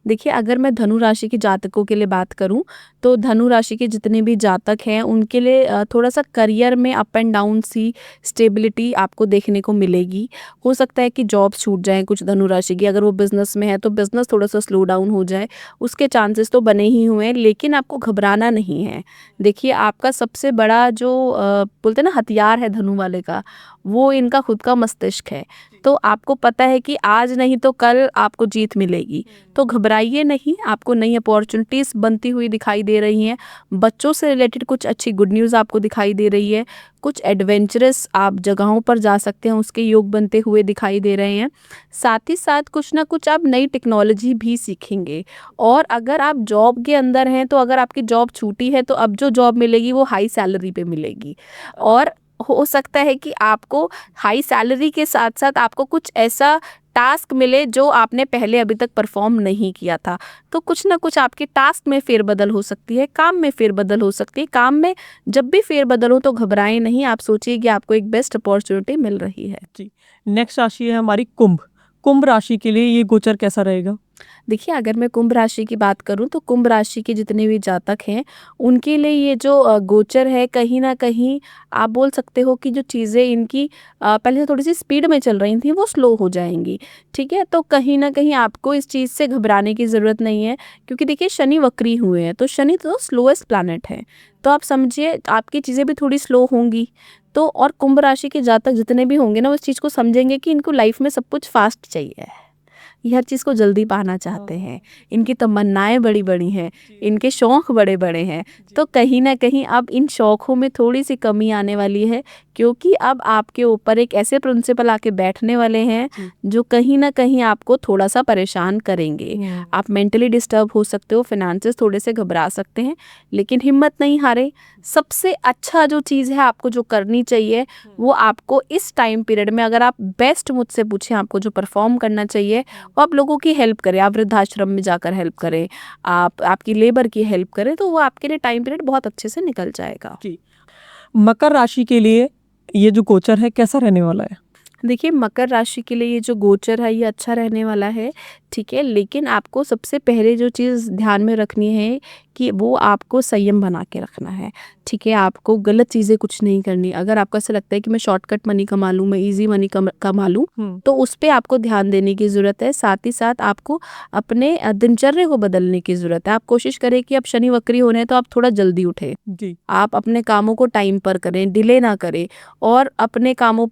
देखिए, अगर मैं धनु राशि के जातकों के लिए बात करूं तो धनु राशि के जितने भी जातक हैं उनके लिए थोड़ा सा करियर में अप एंड डाउन सी स्टेबिलिटी आपको देखने को मिलेगी। हो सकता है कि जॉब छूट जाए कुछ धनु राशि की। अगर वो बिजनेस में है तो बिजनेस थोड़ा सा स्लो डाउन हो जाए, उसके चांसेस तो बने ही हुए हैं, लेकिन आपको घबराना नहीं है। देखिए, आपका सबसे बड़ा जो बोलते हैं ना हथियार है धनु वाले का, वो इनका खुद का मस्तिष्क है। तो आपको पता है कि आज नहीं तो कल आपको जीत मिलेगी। तो घबराइए नहीं, आपको नई अपॉर्चुनिटीज़ बनती हुई दिखाई दे रही हैं। बच्चों से रिलेटेड कुछ अच्छी गुड न्यूज़ आपको दिखाई दे रही है। कुछ एडवेंचरस आप जगहों पर जा सकते हैं, उसके योग बनते हुए दिखाई दे रहे हैं। साथ ही साथ कुछ ना कुछ आप नई टेक्नोलॉजी भी सीखेंगे। और अगर आप जॉब के अंदर हैं तो अगर आपकी जॉब छूटी है तो अब जो जॉब मिलेगी वो हाई सैलरी पे मिलेगी। और हो सकता है कि आपको हाई सैलरी के साथ साथ आपको कुछ ऐसा टास्क मिले जो आपने पहले अभी तक परफॉर्म नहीं किया था। तो कुछ ना कुछ आपके टास्क में फेरबदल हो सकती है, काम में फेरबदल हो सकती है। काम में जब भी फेरबदल हो तो घबराएं नहीं, आप सोचिए कि आपको एक बेस्ट अपॉर्चुनिटी मिल रही है। जी, नेक्स्ट राशि है हमारी कुंभ। कुंभ राशि के लिए ये गोचर कैसा रहेगा? देखिए, अगर मैं कुंभ राशि की बात करूं तो कुंभ राशि के जितने भी जातक हैं उनके लिए ये जो गोचर है, कहीं ना कहीं आप बोल सकते हो कि जो चीज़ें इनकी पहले से थोड़ी सी स्पीड में चल रही थी वो स्लो हो जाएंगी, ठीक है। तो कहीं ना कहीं आपको इस चीज़ से घबराने की ज़रूरत नहीं है, क्योंकि देखिए शनि वक्री हुए हैं, तो शनि तो स्लोएस्ट प्लैनेट है। तो आप समझिए आपकी चीज़ें भी थोड़ी स्लो होंगी। तो और कुंभ राशि के जातक जितने भी होंगे ना उस चीज़ को समझेंगे कि इनको लाइफ में सब कुछ फास्ट चाहिए। ये हर चीज़ को जल्दी पाना चाहते हैं, इनकी तमन्नाएं बड़ी बड़ी हैं, इनके शौक़ बड़े बड़े हैं। तो कहीं ना कहीं अब इन शौक़ों में थोड़ी सी कमी आने वाली है, क्योंकि अब आपके ऊपर एक ऐसे प्रिंसिपल आके बैठने वाले हैं जो कहीं ना कहीं आपको थोड़ा सा परेशान करेंगे। आप मेंटली डिस्टर्ब हो सकते हो, फाइनेंसेस थोड़े से घबरा सकते हैं, लेकिन हिम्मत नहीं हारे। सबसे अच्छा जो चीज़ है आपको जो करनी चाहिए वो आपको इस टाइम पीरियड में, अगर आप बेस्ट मुझसे पूछें आपको जो परफॉर्म करना चाहिए, वो आप लोगों की हेल्प करें। आप वृद्धाश्रम में जाकर हेल्प करें, आप आपकी लेबर की हेल्प करें, तो वो आपके लिए टाइम पीरियड बहुत अच्छे से निकल जाएगा। मकर राशि के लिए ये जो गोचर है कैसा रहने वाला है? देखिए, मकर राशि के लिए ये जो गोचर है ये अच्छा रहने वाला है, ठीक है। लेकिन आपको सबसे पहले जो चीज़ ध्यान में रखनी है कि वो आपको संयम बना के रखना है, ठीक है। आपको गलत चीज़ें कुछ नहीं करनी। अगर आपको ऐसा लगता है कि मैं शॉर्टकट मनी कमा लूँ, मैं इजी मनी कमा लूँ, तो उस पर आपको ध्यान देने की ज़रूरत है। साथ ही साथ आपको अपने दिनचर्या को बदलने की ज़रूरत है। आप कोशिश करें कि अब शनि वक्री हो रहे हैं तो आप थोड़ा जल्दी उठें जी। आप अपने कामों को टाइम पर करें, डिले ना करें, और अपने कामों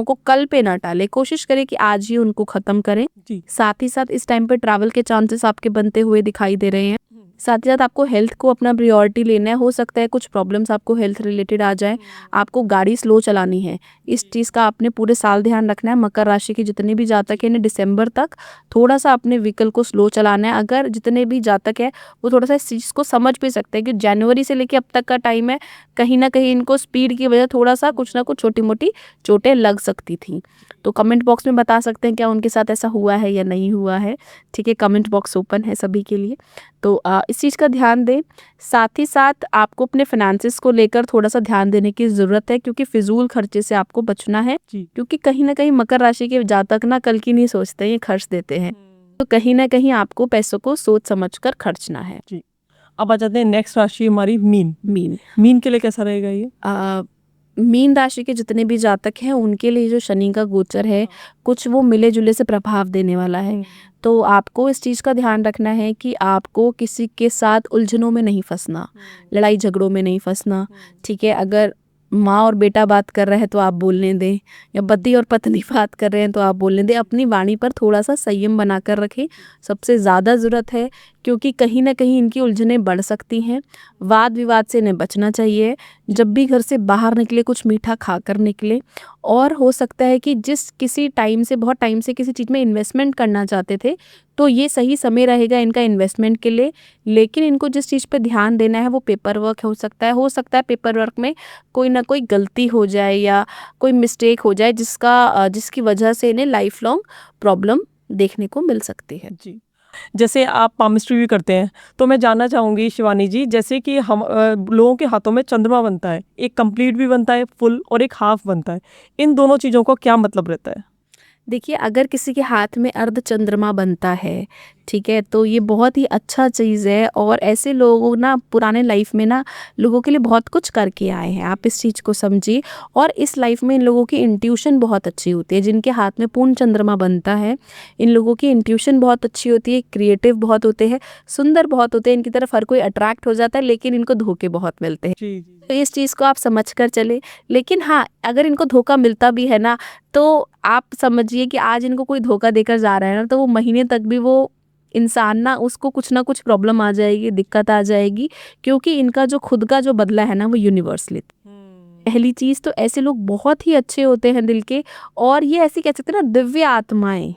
को कल पे ना टालें। कोशिश करें कि आज ही उनको ख़त्म करें जी। साथ ही साथ इस टाइम पे ट्रैवल के चांसेस आपके बनते हुए दिखाई दे रहे हैं। साथ ही साथ आपको हेल्थ को अपना प्रायोरिटी लेना है। हो सकता है कुछ प्रॉब्लम्स आपको हेल्थ रिलेटेड आ जाए, आपको गाड़ी स्लो चलानी है, इस चीज़ का आपने पूरे साल ध्यान रखना है। मकर राशि के जितने भी जातक हैं, इन्हें दिसंबर तक थोड़ा सा अपने व्हीकल को स्लो चलाना है। अगर जितने भी जातक है वो थोड़ा सा इस चीज़ को समझ भी सकते हैं कि जनवरी से लेकर अब तक का टाइम है, कहीं ना कहीं इनको स्पीड की वजह थोड़ा सा कुछ ना कुछ छोटी मोटी चोटें लग सकती थी। तो कमेंट बॉक्स में बता सकते हैं क्या उनके साथ ऐसा हुआ है या नहीं हुआ है, ठीक है। कमेंट बॉक्स ओपन है सभी के लिए, तो इस चीज़ का ध्यान दें। साथ ही साथ आपको अपने फाइनेंसेस को लेकर थोड़ा सा ध्यान देने की ज़रूरत है, क्योंकि फिजूल खर्चे से आपको बचना है, क्योंकि कहीं ना कहीं मकर राशि के जातक ना कल की नहीं सोचते, ये खर्च देते हैं। तो कहीं ना कहीं आपको पैसों को सोच समझ कर खर्चना है जी। अब आ जाते हैं नेक्स्ट राशि हमारी मीन के लिए कैसा रहेगा ये? मीन राशि के जितने भी जातक हैं उनके लिए जो शनि का गोचर है कुछ वो मिले जुले से प्रभाव देने वाला है। तो आपको इस चीज़ का ध्यान रखना है कि आपको किसी के साथ उलझनों में नहीं फंसना, लड़ाई झगड़ों में नहीं फंसना, ठीक है। अगर माँ और बेटा बात कर रहे हैं तो आप बोलने दें, या पति और पत्नी बात कर रहे हैं तो आप बोलने दें। अपनी वाणी पर थोड़ा सा संयम बनाकर रखें, सबसे ज़्यादा ज़रूरत है, क्योंकि कहीं ना कहीं इनकी उलझनें बढ़ सकती हैं। वाद विवाद से इन्हें बचना चाहिए। जब भी घर से बाहर निकले कुछ मीठा खाकर निकले, और हो सकता है कि बहुत टाइम से किसी चीज़ में इन्वेस्टमेंट करना चाहते थे, तो ये सही समय रहेगा इनका इन्वेस्टमेंट के लिए। लेकिन इनको जिस चीज़ पे ध्यान देना है वो पेपर वर्क हो सकता है पेपर वर्क में कोई ना कोई गलती हो जाए या कोई मिस्टेक हो जाए जिसकी वजह से इन्हें लाइफ लॉन्ग प्रॉब्लम देखने को मिल सकती है जी। जैसे आप पामिस्ट्री भी करते हैं, तो मैं जानना चाहूँगी शिवानी जी, जैसे कि हम लोगों के हाथों में चंद्रमा बनता है, एक कंप्लीट भी बनता है फुल और एक हाफ बनता है, इन दोनों चीज़ों का क्या मतलब रहता है? देखिए, अगर किसी के हाथ में अर्ध चंद्रमा बनता है, ठीक है, तो ये बहुत ही अच्छा चीज़ है। और ऐसे लोग ना पुराने लाइफ में ना लोगों के लिए बहुत कुछ करके आए हैं, आप इस चीज़ को समझिए। और इस लाइफ में इन लोगों की इंट्यूशन बहुत अच्छी होती है। जिनके हाथ में पूर्ण चंद्रमा बनता है, इन लोगों की इंट्यूशन बहुत अच्छी होती है, क्रिएटिव बहुत होते हैं, सुंदर बहुत होते हैं, इनकी तरफ हर कोई अट्रैक्ट हो जाता है, लेकिन इनको धोखे बहुत मिलते हैं। तो इस चीज़ को आप समझ कर चले। लेकिन हाँ, अगर इनको धोखा मिलता भी है ना, तो आप समझिए कि आज इनको कोई धोखा देकर जा रहा है ना, तो वो महीने तक भी वो इंसान ना उसको कुछ ना कुछ प्रॉब्लम आ जाएगी, दिक्कत आ जाएगी, क्योंकि इनका जो खुद का जो बदला है ना वो यूनिवर्स लेता है। पहली चीज़ तो ऐसे लोग बहुत ही अच्छे होते हैं दिल के, और ये ऐसी कह सकते हैं ना दिव्य आत्माएं,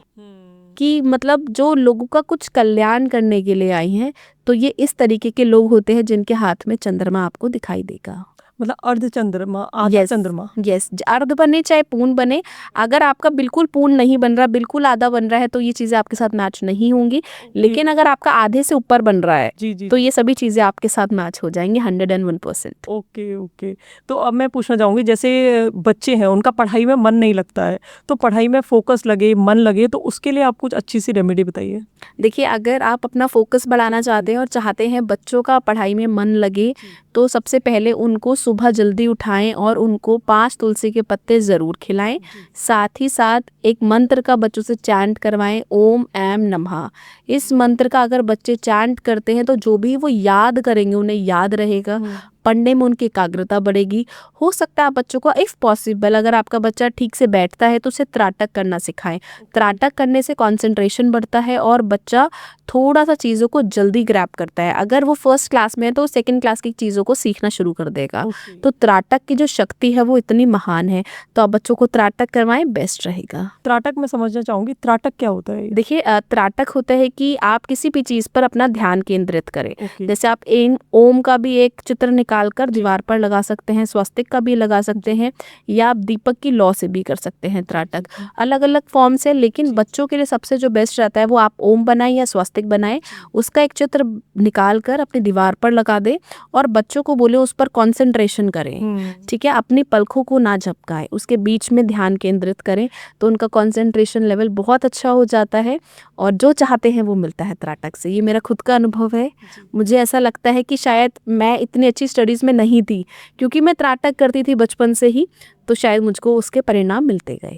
कि मतलब जो लोगों का कुछ कल्याण करने के लिए आई हैं। तो ये इस तरीके के लोग होते हैं जिनके हाथ में चंद्रमा आपको दिखाई देगा। मतलब अर्ध चंद्रमा, आधा चंद्रमा। यस, अर्ध बने चाहे पूर्ण बने, अगर आपका बिल्कुल पूर्ण नहीं बन रहा, बिल्कुल आधा बन रहा है, तो ये चीज़ें आपके साथ मैच नहीं होंगी। लेकिन अगर आपका आधे से ऊपर बन रहा है तो ये सभी चीज़ें आपके साथ मैच हो जाएंगी 101%। ओके। तो अब मैं पूछना चाहूँगी, जैसे बच्चे हैं उनका पढ़ाई में मन नहीं लगता है, तो पढ़ाई में फोकस लगे, मन लगे, तो उसके लिए आप कुछ अच्छी सी रेमेडी बताइए। देखिए, अगर आप अपना फोकस बढ़ाना चाहते हैं और चाहते हैं बच्चों का पढ़ाई में मन लगे, तो सबसे पहले उनको सुबह जल्दी उठाएं और उनको 5 तुलसी के पत्ते ज़रूर खिलाएं। साथ ही साथ एक मंत्र का बच्चों से चैंट करवाएं, ओम ऐम नमः। इस मंत्र का अगर बच्चे चैंट करते हैं तो जो भी वो याद करेंगे उन्हें याद रहेगा, पढ़ने में उनकी एकाग्रता बढ़ेगी। हो सकता है आप बच्चों को इफ़ पॉसिबल अगर आपका बच्चा ठीक से बैठता है तो उसे त्राटक करना सिखाएं। त्राटक करने से कंसंट्रेशन बढ़ता है और बच्चा थोड़ा सा चीज़ों को जल्दी ग्रैब करता है। अगर वो फर्स्ट क्लास में है तो सेकंड क्लास की चीज़ों को सीखना शुरू कर देगा। तो त्राटक की जो शक्ति है वो इतनी महान है, तो आप बच्चों को त्राटक करवाएं, बेस्ट रहेगा। त्राटक मैं समझना चाहूंगी, त्राटक क्या होता है? देखिए त्राटक होता है कि आप किसी भी चीज़ पर अपना ध्यान केंद्रित करें। ओके। जैसे आप ओम का भी एक चित्र निकाल कर दीवार पर लगा सकते हैं, स्वस्तिक का भी लगा सकते हैं, या आप दीपक की लौ से भी कर सकते हैं त्राटक। अलग अलग फॉर्म से, लेकिन बच्चों के लिए सबसे जो बेस्ट रहता है वो आप ओम बनाएं या स्वस्तिक बनाएं, उसका एक चित्र निकाल कर अपनी दीवार पर लगा दें और बच्चों को बोले उस पर कॉन्सेंट्रेशन करें। ठीक है, अपनी पलकों को ना झपकाएं, उसके बीच में ध्यान केंद्रित करें तो उनका कॉन्सेंट्रेशन लेवल बहुत अच्छा हो जाता है और जो चाहते हैं वो मिलता है त्राटक से। ये मेरा खुद का अनुभव है। मुझे ऐसा लगता है कि शायद मैं इतनी अच्छी स्टडीज़ में नहीं थी क्योंकि मैं त्राटक करती थी बचपन से ही, तो शायद मुझको उसके परिणाम मिलते गए।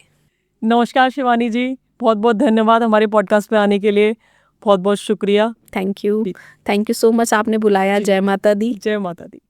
नमस्कार शिवानी जी, बहुत बहुत धन्यवाद हमारे पॉडकास्ट पे आने के लिए, बहुत बहुत शुक्रिया। थैंक यू सो मच, आपने बुलाया। जय माता दी। जय माता दी।